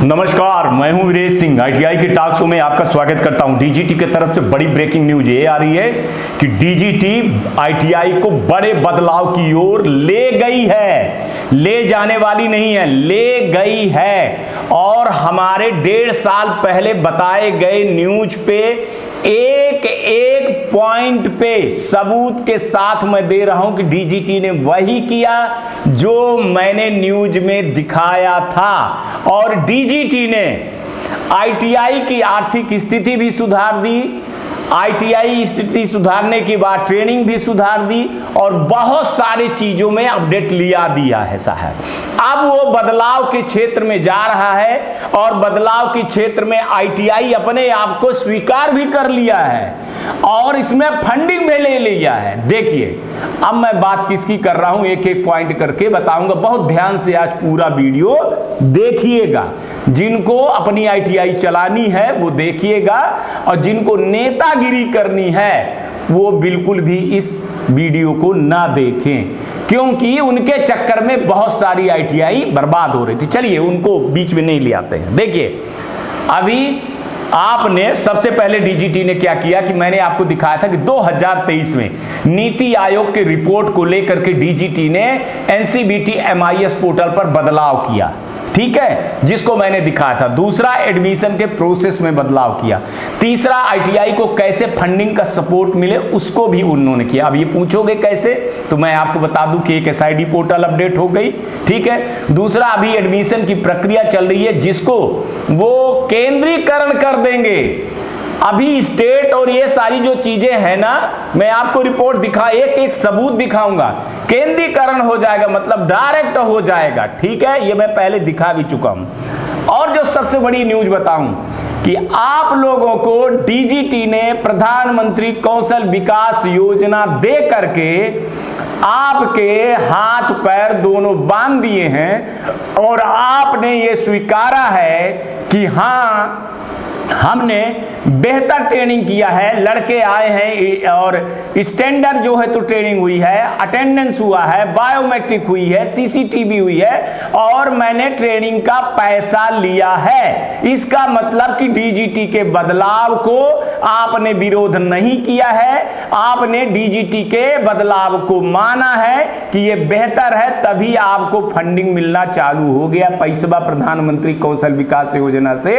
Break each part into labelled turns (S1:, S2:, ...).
S1: नमस्कार, मैं हूं वीरेश सिंह। आईटीआई के टॉक शो में आपका स्वागत करता हूं। डीजीटी की तरफ से बड़ी ब्रेकिंग न्यूज ये आ रही है कि डीजीटी आईटीआई को बड़े बदलाव की ओर ले गई है। ले जाने वाली नहीं है, ले गई है। और हमारे 1.5 साल पहले बताए गए न्यूज पे एक एक पॉइंट पे सबूत के साथ मैं दे रहा हूं कि डीजीटी ने वही किया जो मैंने न्यूज में दिखाया था। और डीजीटी ने आईटीआई की आर्थिक स्थिति भी सुधार दी, आईटीआई स्थिति सुधारने के बाद ट्रेनिंग भी सुधार दी और बहुत सारी चीजों में अपडेट लिया दिया है साहब। अब वो बदलाव के क्षेत्र में जा रहा है और बदलाव के क्षेत्र में आईटीआई अपने आप को स्वीकार भी कर लिया है और इसमें फंडिंग भी ले लिया है। देखिए अब मैं बात किसकी कर रहा हूं, एक एक पॉइंट करके बताऊंगा। बहुत ध्यान से आज पूरा वीडियो देखिएगा। जिनको अपनी आईटीआई चलानी है वो देखिएगा और जिनको नेतागिरी करनी है वो बिल्कुल भी इस वीडियो को ना देखें, क्योंकि उनके चक्कर में बहुत सारी आईटीआई बर्बाद हो रही थी। चलिए उनको बीच में नहीं ले आते हैं। देखिए अभी आपने सबसे पहले डीजीटी ने क्या किया कि मैंने आपको दिखाया था कि 2023 में नीति आयोग के रिपोर्ट को लेकर के डीजीटी ने एनसीबीटी एमआईएस पोर्टल पर बदलाव किया, ठीक है, जिसको मैंने दिखाया था। दूसरा, एडमिशन के प्रोसेस में बदलाव किया। तीसरा, आईटीआई को कैसे फंडिंग का सपोर्ट मिले उसको भी उन्होंने किया। अब ये पूछोगे कैसे, तो मैं आपको बता दूं कि एक एसआईडी पोर्टल अपडेट हो गई, ठीक है। दूसरा, अभी एडमिशन की प्रक्रिया चल रही है जिसको वो केंद्रीकरण कर देंगे। अभी स्टेट और ये सारी जो चीजें हैं ना, मैं आपको रिपोर्ट दिखा एक एक सबूत दिखाऊंगा। केंद्रीकरण हो जाएगा मतलब डायरेक्ट हो जाएगा, ठीक है। ये मैं पहले दिखा भी चुका हूं। और जो सबसे बड़ी न्यूज बताऊं कि आप लोगों को डीजीटी ने प्रधानमंत्री कौशल विकास योजना दे करके आपके हाथ पैर दोनों बांध दिए हैं और आपने ये स्वीकारा है कि हाँ हमने बेहतर ट्रेनिंग किया है। लड़के आए हैं और स्टैंडर्ड जो है तो ट्रेनिंग हुई है, अटेंडेंस हुआ है, बायोमेट्रिक हुई है, सीसीटीवी हुई है और मैंने ट्रेनिंग का पैसा लिया है। इसका मतलब कि डीजीटी के बदलाव को आपने विरोध नहीं किया है, आपने डीजीटी के बदलाव को माना है कि ये बेहतर है, तभी आपको फंडिंग मिलना चालू हो गया। पैसा प्रधानमंत्री कौशल विकास योजना से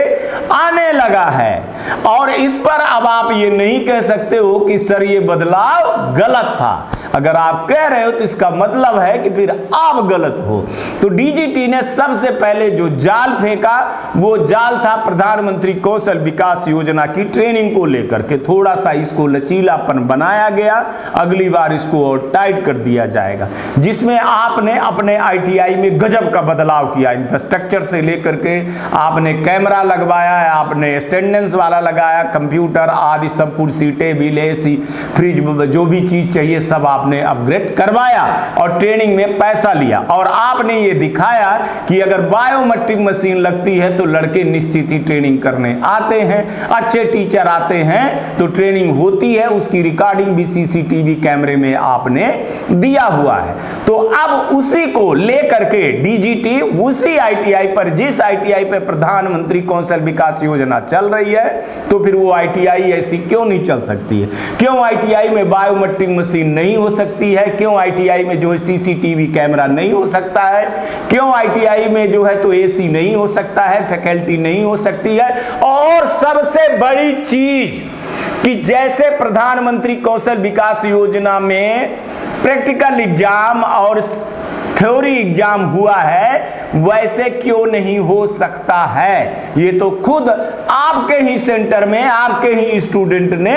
S1: आने लगा है। और इस पर अब आप ये नहीं कह सकते हो कि सर ये बदलाव गलत था। अगर आप कह रहे हो तो इसका मतलब है कि फिर आप गलत हो। तो डीजीटी ने सबसे पहले जो जाल फेंका वो जाल था प्रधानमंत्री कौशल विकास योजना की ट्रेनिंग को लेकर के। थोड़ा सा इसको लचीलापन बनाया गया, अगली बार इसको और टाइट कर दिया जाएगा, जिसमें आपने अपने आईटीआई में गजब का बदलाव किया। इंफ्रास्ट्रक्चर से लेकर के आपने कैमरा लगवाया है, आपने अटेंडेंस वाला लगाया, कंप्यूटर आदि सब कुर्सी टेबल एसी फ्रिज जो भी चीज चाहिए सब आपने अपग्रेड करवाया और ट्रेनिंग में पैसा लिया। और आपने ये दिखाया कि अगर बायोमेट्रिक मशीन लगती है तो लड़के निश्चित ही ट्रेनिंग करने आते हैं, अच्छे टीचर आते हैं तो ट्रेनिंग होती है, उसकी रिकॉर्डिंग भी सीसीटीवी कैमरे में आपने दिया हुआ है। तो अब उसी को लेकर के डीजीटी उसी आईटीआई पर, जिस आईटीआई पर प्रधानमंत्री कौशल विकास योजना चल रही है, तो फिर वो आईटीआई ऐसी क्यों नहीं चल सकती है? क्यों आईटीआई में बायोमेट्रिक मशीन नहीं हो सकती है? क्यों आईटीआई में जो है सीसीटीवी कैमरा नहीं हो सकता है? क्यों आईटीआई में जो है तो एसी नहीं हो सकता है, फैकल्टी नहीं हो सकती है? और सबसे बड़ी चीज कि जैसे प्रधानमंत्री कौशल विकास योजना में प्रैक्टिकल एग्जाम और थ्योरी एग्जाम हुआ है, वैसे क्यों नहीं हो सकता है? ये तो खुद आपके ही सेंटर में आपके ही स्टूडेंट ने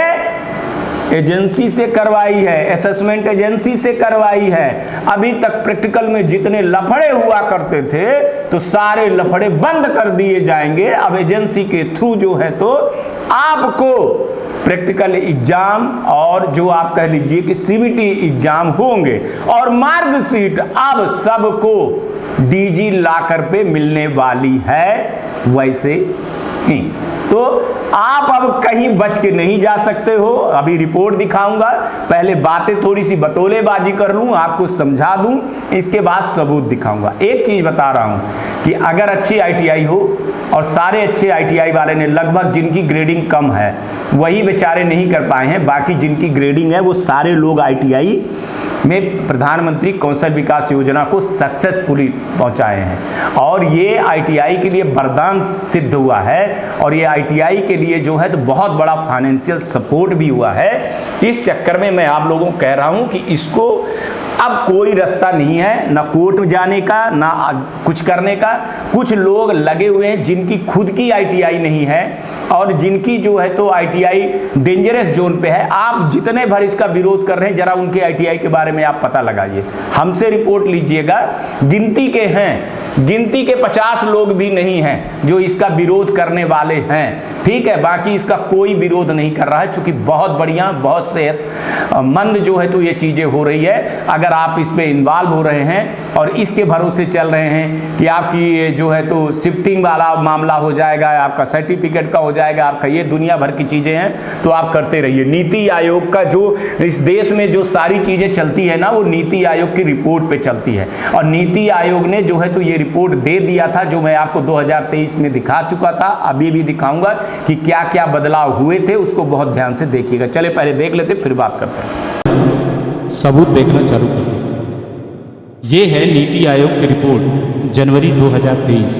S1: एजेंसी से करवाई है, असेसमेंट एजेंसी से करवाई है। अभी तक प्रैक्टिकल में जितने लफड़े हुआ करते थे तो सारे लफड़े बंद कर दिए जाएंगे। अब एजेंसी के थ्रू जो है तो आपको प्रैक्टिकल एग्जाम और जो आप कह लीजिए कि सीबीटी एग्जाम होंगे और मार्कशीट अब सबको डीजी लॉकर पे मिलने वाली है वैसे ही। तो आप अब कहीं बच के नहीं जा सकते हो। अभी रिपोर्ट दिखाऊंगा, पहले बातें थोड़ी सी बतौलेबाजी कर लूं, आपको समझा दूं, इसके बाद सबूत दिखाऊंगा। एक चीज बता रहा हूं कि अगर अच्छी आईटीआई हो, और सारे अच्छे आईटीआई वाले ने लगभग जिनकी ग्रेडिंग कम है वही बेचारे नहीं कर पाए हैं, बाकी जिनकी ग्रेडिंग है वो सारे लोग आईटीआई में प्रधानमंत्री कौशल विकास योजना को सक्सेसफुली पहुंचाए हैं। और ये आईटीआई के लिए वरदान सिद्ध हुआ है, और ये आईटीआई के लिए जो है तो बहुत बड़ा फाइनेंशियल सपोर्ट भी हुआ है। इस चक्कर में मैं आप लोगों को कह रहा हूं कि इसको अब कोई रास्ता नहीं है, ना कोर्ट में जाने का, ना कुछ करने का। कुछ लोग लगे हुए हैं जिनकी खुद की आईटीआई नहीं है और जिनकी जो है तो आईटीआई डेंजरस जोन पे है। आप जितने भर इसका विरोध कर रहे हैं, जरा उनके आईटीआई के बारे में आप पता लगाइए, हमसे रिपोर्ट लीजिएगा। गिनती के हैं, गिनती के 50 लोग भी नहीं हैं जो इसका विरोध करने वाले हैं, ठीक है। बाकी इसका कोई विरोध नहीं कर रहा है, क्योंकि बहुत बढ़िया, बहुत सेहतमंद जो है तो ये चीजें हो रही है। अगर आप इस पे इन्वॉल्व हो रहे हैं और इसके भरोसे चल रहे हैं कि आपकी जो है तो शिफ्टिंग वाला मामला हो जाएगा, आपका सर्टिफिकेट का हो जाएगा, आपका ये दुनिया भर की चीजें हैं, तो आप करते रहिए। नीति आयोग का जो इस देश में जो सारी चीजें चलती है ना, वो नीति आयोग की रिपोर्ट पे चलती है। और नीति आयोग ने जो है तो ये रिपोर्ट दे दिया था, जो मैं आपको 2023 में दिखा चुका था, अभी भी दिखाऊंगा कि क्या क्या बदलाव हुए थे, उसको बहुत ध्यान से देखिएगा। चले पहले देख लेते फिर बात करते हैं।
S2: सबूत देखना चालू कर दीजिए। ये है नीति आयोग की रिपोर्ट जनवरी 2023,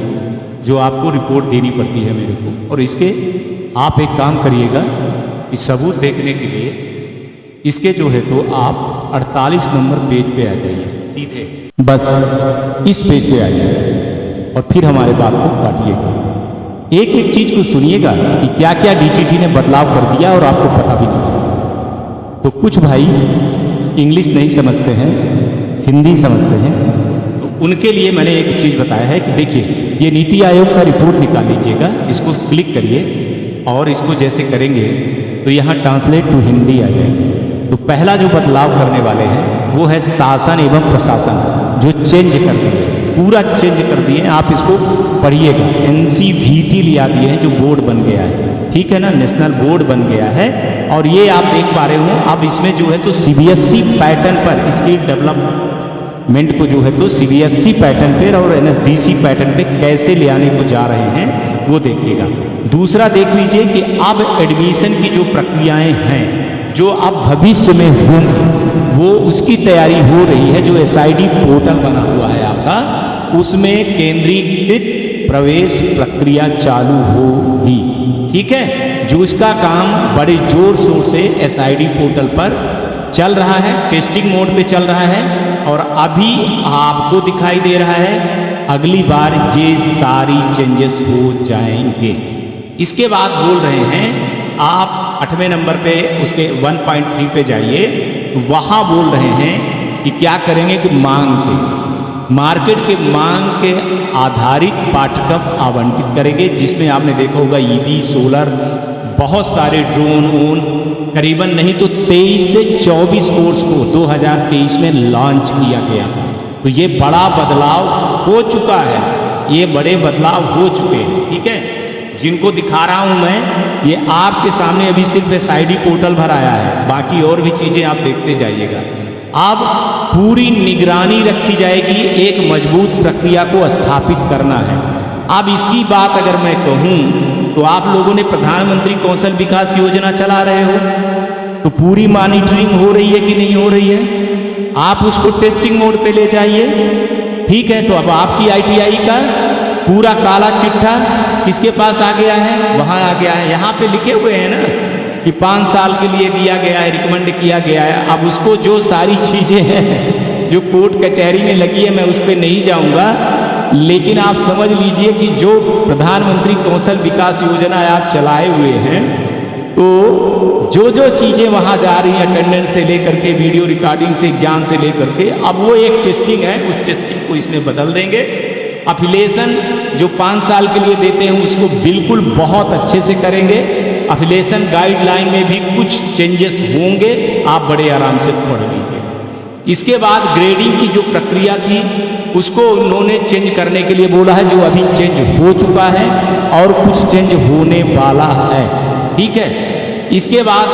S2: जो आपको रिपोर्ट देनी पड़ती है मेरे को। और इसके आप एक काम करिएगा, इस सबूत देखने के लिए इसके जो है तो आप 48 नंबर पेज पे आ जाइए, सीधे बस इस पेज पे आ जाइए और फिर हमारे बात को काटिएगा। एक एक चीज को सुनिएगा कि क्या क्या डीजीटी ने बदलाव कर दिया और आपको पता भी नहीं चला। तो कुछ भाई इंग्लिश नहीं समझते हैं, हिंदी समझते हैं, तो उनके लिए मैंने एक चीज़ बताया है कि देखिए, ये नीति आयोग का रिपोर्ट निकाल लीजिएगा, इसको क्लिक करिए और इसको जैसे करेंगे तो यहाँ ट्रांसलेट टू हिंदी आ जाएगी। तो पहला जो बदलाव करने वाले हैं वो है शासन एवं प्रशासन, जो चेंज कर दिए, पूरा चेंज कर दिए। आप इसको पढ़िएगा, NCVT लिया दिए हैं, जो बोर्ड बन गया है, ठीक है ना, नेशनल बोर्ड बन गया है। और ये आप देख पा रहे हो, अब इसमें जो है तो CBSE पैटर्न पर, स्किल डेवलपमेंट को जो है तो CBSE पैटर्न पर और NSDC पैटर्न पे कैसे ले आने को जा रहे हैं वो देखिएगा। दूसरा देख लीजिए कि अब एडमिशन की जो प्रक्रियाएं हैं, जो अब भविष्य में होंगी, वो उसकी तैयारी हो रही है। जो SID पोर्टल बना हुआ है आपका, उसमें केंद्रीकृत प्रवेश प्रक्रिया चालू होगी, ठीक है। जो इसका काम बड़े जोर शोर से SID पोर्टल पर चल रहा है, टेस्टिंग मोड पे चल रहा है, और अभी आपको दिखाई दे रहा है अगली बार ये सारी चेंजेस हो जाएंगे। इसके बाद बोल रहे हैं आप 8वें नंबर पे उसके 1.3 पे जाइए, तो वहाँ बोल रहे हैं कि क्या करेंगे कि मांग के, मार्केट के मांग के आधारित पाठ्यक्रम आवंटित करेंगे, जिसमें आपने देखा होगा EV, सोलर, बहुत सारे ड्रोन वोन, करीबन नहीं तो 23 से 24 कोर्स को 2023 में लॉन्च किया गया था। तो ये बड़ा बदलाव हो चुका है, ये बड़े बदलाव हो चुके हैं, ठीक है। जिनको दिखा रहा हूं मैं, ये आपके सामने अभी सिर्फ SID पोर्टल भर आया है, बाकी और भी चीजें आप देखते जाइएगा। अब पूरी निगरानी रखी जाएगी, एक मजबूत प्रक्रिया को स्थापित करना है। अब इसकी बात अगर मैं कहूं तो आप लोगों ने प्रधानमंत्री कौशल विकास योजना चला रहे हो, तो पूरी मॉनिटरिंग हो रही है कि नहीं हो रही है? आप उसको टेस्टिंग मोड पे ले जाइए, ठीक है। तो अब आपकी ITI का पूरा काला चिट्ठा किसके पास आ गया है? वहाँ आ गया है। यहाँ पे लिखे हुए हैं ना कि 5 साल के लिए दिया गया है, रिकमेंड किया गया है। अब उसको जो सारी चीज़ें हैं जो कोर्ट कचहरी में लगी है, मैं उस पर नहीं जाऊँगा, लेकिन आप समझ लीजिए कि जो प्रधानमंत्री कौशल विकास योजना आप चलाए हुए हैं, तो जो जो चीज़ें वहाँ जा रही हैं, अटेंडेंस से लेकर के वीडियो रिकॉर्डिंग से, एग्जाम से लेकर के, अब वो एक टेस्टिंग है, उस टेस्टिंग को इसमें बदल देंगे। अफिलेशन जो 5 साल के लिए देते हैं उसको बिल्कुल बहुत अच्छे से करेंगे। अफिलेशन गाइडलाइन में भी कुछ चेंजेस होंगे, आप बड़े आराम से पढ़ लीजिए। इसके बाद ग्रेडिंग की जो प्रक्रिया थी उसको उन्होंने चेंज करने के लिए बोला है, जो अभी चेंज हो चुका है और कुछ चेंज होने वाला है। ठीक है, इसके बाद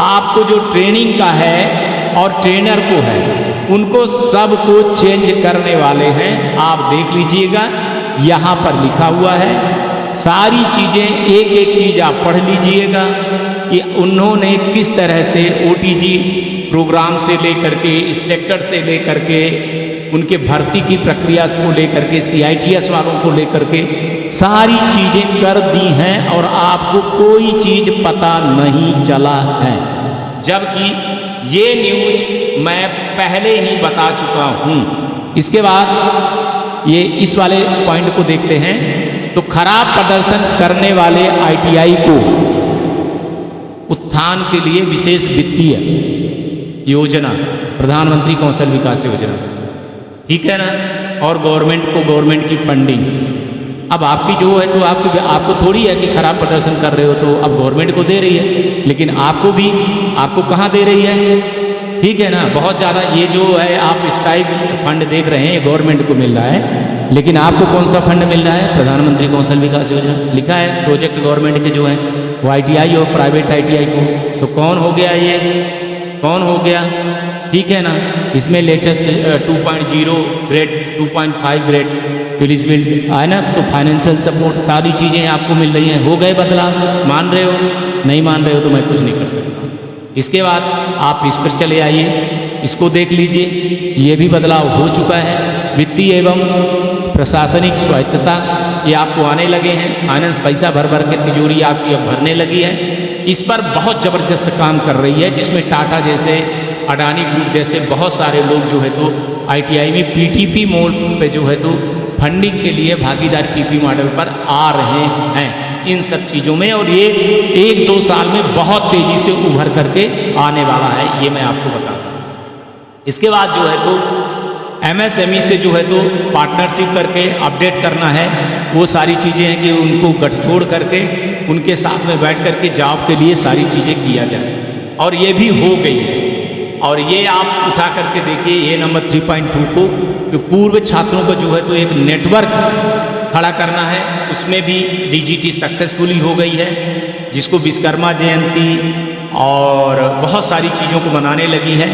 S2: आपको जो ट्रेनिंग का है और ट्रेनर को है, उनको सबको चेंज करने वाले हैं। आप देख लीजिएगा, यहाँ पर लिखा हुआ है सारी चीज़ें, एक एक चीज़ आप पढ़ लीजिएगा कि उन्होंने किस तरह से ओटीजी प्रोग्राम से लेकर के, इंस्ट्रक्टर से लेकर के, उनके भर्ती की प्रक्रिया को लेकर के, CITS वालों को लेकर के सारी चीज़ें कर दी हैं और आपको कोई चीज़ पता नहीं चला है। जबकि ये न्यूज मैं पहले ही बता चुका हूँ। इसके बाद ये इस वाले पॉइंट को देखते हैं। तो खराब प्रदर्शन करने वाले ITI को उत्थान के लिए विशेष वित्तीय योजना, प्रधानमंत्री कौशल विकास योजना, ठीक है ना, और गवर्नमेंट की फंडिंग। अब आपकी जो है तो आपको थोड़ी है कि खराब प्रदर्शन कर रहे हो तो अब गवर्नमेंट को दे रही है, लेकिन आपको कहाँ दे रही है? ठीक है ना, बहुत ज़्यादा ये जो है आप स्टाइप फंड देख रहे हैं, ये गवर्नमेंट को मिल रहा है, लेकिन आपको कौन सा फंड मिल रहा है? प्रधानमंत्री कौशल विकास योजना लिखा है, प्रोजेक्ट गवर्नमेंट के जो है वो ITI और प्राइवेट ITI को। तो कौन हो गया ये? कौन हो गया? ठीक है ना, इसमें लेटेस्ट 2.0 ग्रेड, 2.5 ग्रेड एलिजिबल है ना, तो फाइनेंशियल सपोर्ट सारी चीज़ें आपको मिल रही हैं। हो गए बदलाव? मान रहे हो? नहीं मान रहे हो तो मैं कुछ नहीं कर सकता। इसके बाद आप इस पर चले आइए, इसको देख लीजिए, ये भी बदलाव हो चुका है। वित्तीय एवं प्रशासनिक स्वायत्तता ये आपको आने लगे हैं। फाइनेंस पैसा भर भर के तिजोरी आपकी अब भरने लगी है। इस पर बहुत ज़बरदस्त काम कर रही है, जिसमें टाटा जैसे, अडानी ग्रुप जैसे बहुत सारे लोग जो है तो ITI में PTP मोड पे जो है तो फंडिंग के लिए भागीदार PP मॉडल पर आ रहे हैं इन सब चीज़ों में, और ये 1-2 साल में बहुत तेज़ी से उभर करके आने वाला है, ये मैं आपको बता दूँ। इसके बाद जो है तो MSME से जो है तो पार्टनरशिप करके अपडेट करना है। वो सारी चीज़ें हैं कि उनको गठजोड़ करके उनके साथ में बैठ करके जॉब के लिए सारी चीज़ें किया जाए, और ये भी हो गई है। और ये आप उठा करके देखिए, ये नंबर 3.2 को जो पूर्व छात्रों को जो है तो एक नेटवर्क खड़ा करना है, उसमें भी DGT सक्सेसफुली हो गई है, जिसको विश्वकर्मा जयंती और बहुत सारी चीज़ों को मनाने लगी है।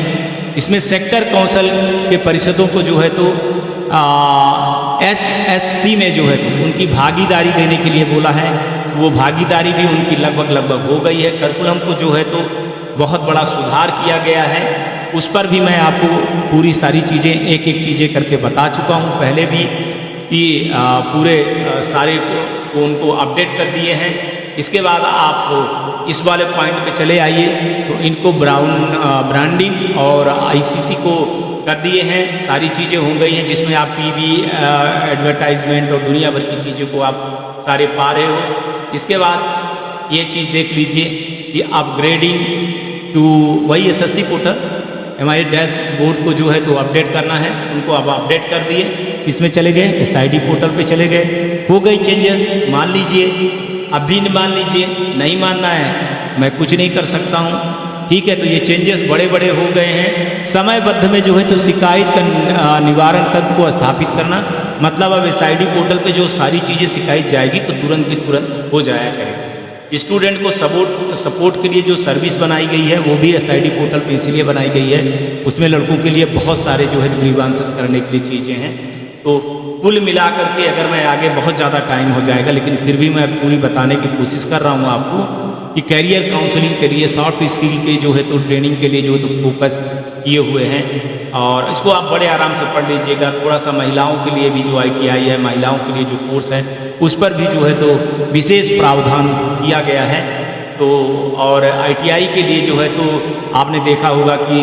S2: इसमें सेक्टर काउंसिल के परिषदों को जो है तो SSC में जो है तो उनकी भागीदारी देने के लिए बोला है। वो भागीदारी भी उनकी लगभग हो गई है। करिकुलम को जो है तो बहुत बड़ा सुधार किया गया है, उस पर भी मैं आपको पूरी सारी चीज़ें एक एक चीज़ें करके बता चुका हूँ पहले भी कि पूरे सारे को उनको अपडेट कर दिए हैं। इसके बाद आप इस वाले पॉइंट पे चले आइए, तो इनको ब्रांडिंग और ICC को कर दिए हैं, सारी चीज़ें हो गई हैं, जिसमें आप TV एडवर्टाइजमेंट और दुनिया भर की चीज़ों को आप सारे पा रहे हो। इसके बाद ये चीज़ देख लीजिए कि अपग्रेडिंग टू वही SSC पोर्टल, हमारे डैशबोर्ड को जो है तो अपडेट करना है, उनको अब अपडेट कर दिए। इसमें चले गए, SID पोर्टल पे चले गए, हो गई चेंजेस। मान लीजिए, अभी मान लीजिए, नहीं मानना है मैं कुछ नहीं कर सकता हूँ, ठीक है। तो ये चेंजेस बड़े बड़े हो गए हैं। समयबद्ध में जो है तो शिकायत का निवारण तंत्र को स्थापित करना, मतलब अब SID पोर्टल पे जो सारी चीज़ें शिकायत जाएगी तो तुरंत की तुरंत हो जाया करेगी। स्टूडेंट को सपोर्ट के लिए जो सर्विस बनाई गई है वो भी SID पोर्टल पे इसीलिए बनाई गई है, उसमें लड़कों के लिए बहुत सारे जो है ग्रीवांसेस करने के लिए चीज़ें हैं। तो कुल मिला करके अगर मैं आगे बहुत ज़्यादा टाइम हो जाएगा, लेकिन फिर भी मैं पूरी बताने की कोशिश कर रहा हूँ आपको कि कैरियर काउंसलिंग के लिए, सॉफ्ट स्किल के जो है तो ट्रेनिंग के लिए जो है तो फोकस किए हुए हैं, और इसको आप बड़े आराम से पढ़ लीजिएगा। थोड़ा सा महिलाओं के लिए भी जो ITI है, महिलाओं के लिए जो कोर्स है उस पर भी जो है तो विशेष प्रावधान किया गया है। तो और ITI के लिए जो है तो आपने देखा होगा कि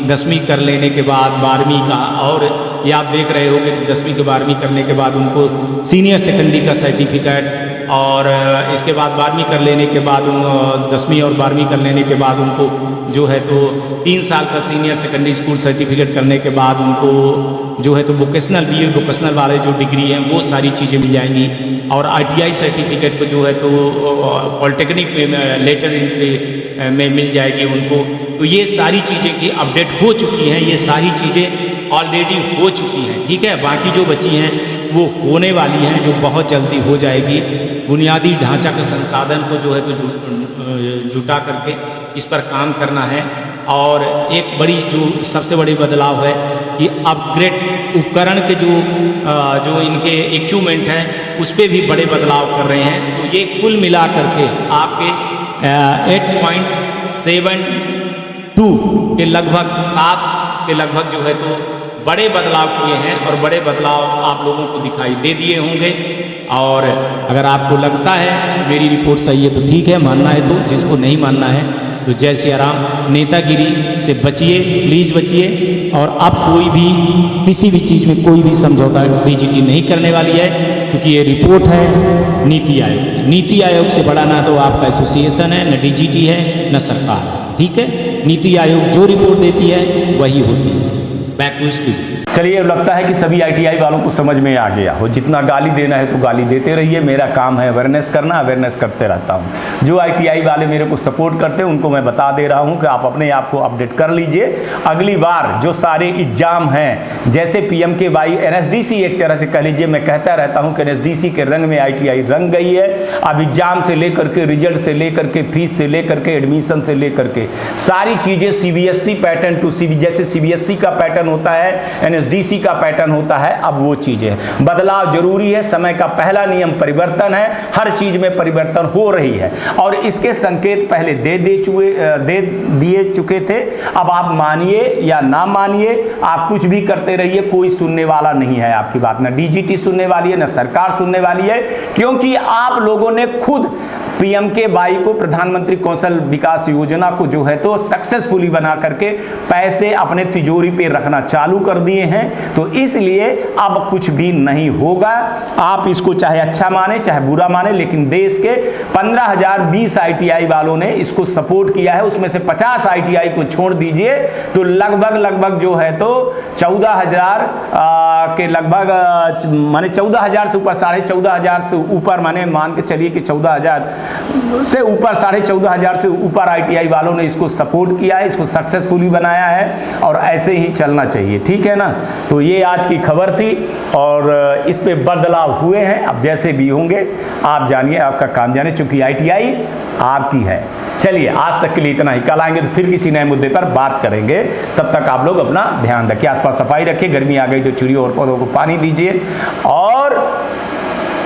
S2: 10वीं कर लेने के बाद 12वीं का, और ये आप देख रहे होंगे कि 10वीं के 12वीं करने के बाद उनको सीनियर सेकेंडरी का सर्टिफिकेट, और इसके बाद 12वीं कर लेने के बाद 10वीं और 12वीं कर लेने के बाद उनको जो है तो 3 साल का सीनियर सेकेंडरी स्कूल सर्टिफिकेट करने के बाद उनको जो है तो वोकेशनल BA वोकेशनल वाले जो डिग्री हैं वो सारी चीज़ें मिल जाएंगी। और ITI सर्टिफिकेट को जो है तो पॉलिटेक्निक में लेटर में मिल जाएगी उनको। तो ये सारी चीज़ें की अपडेट हो चुकी हैं, ये सारी चीज़ें ऑलरेडी हो चुकी हैं, ठीक है। बाकी जो बची हैं वो होने वाली हैं, जो बहुत जल्दी हो जाएगी। बुनियादी ढांचा के संसाधन को जो है तो जुटा करके इस पर काम करना है। और एक बड़ी जो सबसे बड़ी बदलाव है कि अपग्रेड उपकरण के जो इनके इक्विपमेंट हैं उस पर भी बड़े बदलाव कर रहे हैं। तो ये कुल मिला करके आपके 8.72 के लगभग 7 के लगभग जो है तो बड़े बदलाव किए हैं और बड़े बदलाव आप लोगों को दिखाई दे दिए होंगे। और अगर आपको लगता है मेरी रिपोर्ट सही है तो ठीक है, मानना है तो, जिसको नहीं मानना है तो जय सिया राम। नेतागिरी से बचिए, प्लीज़ बचिए। और अब कोई भी किसी भी चीज़ में कोई भी समझौता डीजीटी नहीं करने वाली है, क्योंकि ये रिपोर्ट है नीति आयोग। नीति आयोग से बड़ा ना तो आपका एसोसिएशन है, न डीजीटी है, न सरकार, ठीक है। नीति आयोग जो रिपोर्ट देती है वही होती है। Back to studio.
S1: चलिए, अब लगता है कि सभी आईटीआई वालों को समझ में आ गया हो। जितना गाली देना है तो गाली देते रहिए, मेरा काम है अवेयरनेस करना, अवेयरनेस करते रहता हूँ। जो आईटीआई वाले मेरे को सपोर्ट करते हैं उनको मैं बता दे रहा हूँ कि आप अपने आप को अपडेट कर लीजिए। अगली बार जो सारे एग्जाम हैं, जैसे PMKY, NSDC, एक तरह से कह लीजिए, मैं कहता रहता हूँ कि NSDC के रंग में आईटीआई रंग गई है। अब एग्जाम से लेकर के, रिजल्ट से लेकर के, फीस से लेकर के, एडमिशन से लेकर के सारी चीज़ें CBSE पैटर्न टू जैसे CBSE का पैटर्न होता है, NSDC का पैटर्न होता है। अब वो चीजें बदलाव जरूरी है। समय का पहला नियम परिवर्तन है, हर चीज में परिवर्तन हो रही है और इसके संकेत पहले दे दिए चुके थे। अब आप मानिए या ना मानिए, आप कुछ भी करते रहिए, कोई सुनने वाला नहीं है आपकी बात। ना डीजीटी सुनने वाली है, ना सरकार सुनने वाली है, क्योंकि आप लोगों ने खुद PMKY को, प्रधानमंत्री कौशल विकास योजना को जो है तो सक्सेसफुली बना करके पैसे अपने तिजोरी पे रखना चालू कर दिए हैं। तो इसलिए अब कुछ भी नहीं होगा। आप इसको चाहे अच्छा माने चाहे बुरा माने, लेकिन देश के 15,020 ITI वालों ने इसको सपोर्ट किया है। उसमें से 50 ITI को छोड़ दीजिए तो लगभग जो है तो 14,000 के लगभग, माने 14,000 से ऊपर, 14,500 से ऊपर, माने मान के चलिए कि 14,000 से ऊपर, 14,500 से ऊपर ITI वालों ने इसको सपोर्ट किया है, इसको सक्सेसफुली बनाया है और ऐसे ही चलना चाहिए, ठीक है ना। तो ये आज की खबर थी और इस पे बदलाव हुए हैं। अब जैसे भी होंगे आप जानिए, आपका काम जाने, चूंकि ITI आपकी है। चलिए, आज तक के लिए इतना ही। कल आएंगे तो फिर किसी नए मुद्दे पर बात करेंगे। तब तक आप लोग अपना ध्यान रखिए, आसपास सफाई रखिए, गर्मी आ गई तो चिड़ियों और पौधों को पानी दीजिए और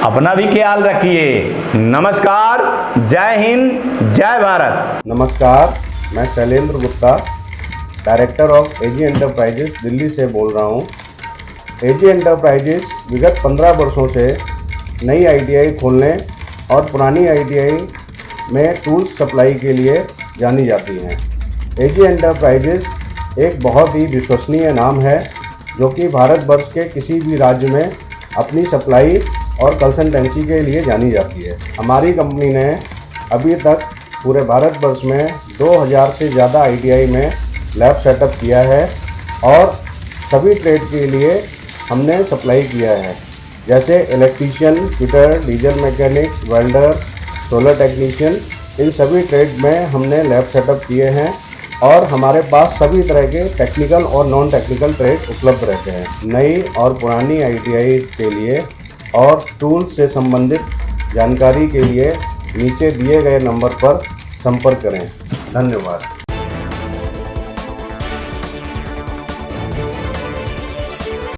S1: अपना भी ख्याल रखिए। नमस्कार, जय हिंद, जय भारत।
S3: नमस्कार, मैं Shailendra Gupta, director of AG enterprises Delhi से बोल रहा हूँ। AG एंटरप्राइजेस विगत 15 वर्षों से नई ITI खोलने और पुरानी ITI में टूल्स सप्लाई के लिए जानी जाती हैं। AG एंटरप्राइजेस एक बहुत ही विश्वसनीय नाम है जो कि भारतवर्ष के किसी भी राज्य में अपनी सप्लाई और कंसल्टेंसी के लिए जानी जाती है। हमारी कंपनी ने अभी तक पूरे भारतवर्ष में 2000 से ज़्यादा ITI में लैब सेटअप किया है और सभी ट्रेड के लिए हमने सप्लाई किया है, जैसे electrician, fitter, diesel mechanic, welder, solar technician. इन सभी ट्रेड में हमने लैब सेटअप किए हैं और हमारे पास सभी तरह के टेक्निकल और नॉन टेक्निकल ट्रेड उपलब्ध रहते हैं। नई और पुरानी ITI के लिए और टूल्स से संबंधित जानकारी के लिए नीचे दिए गए नंबर पर संपर्क करें। धन्यवाद।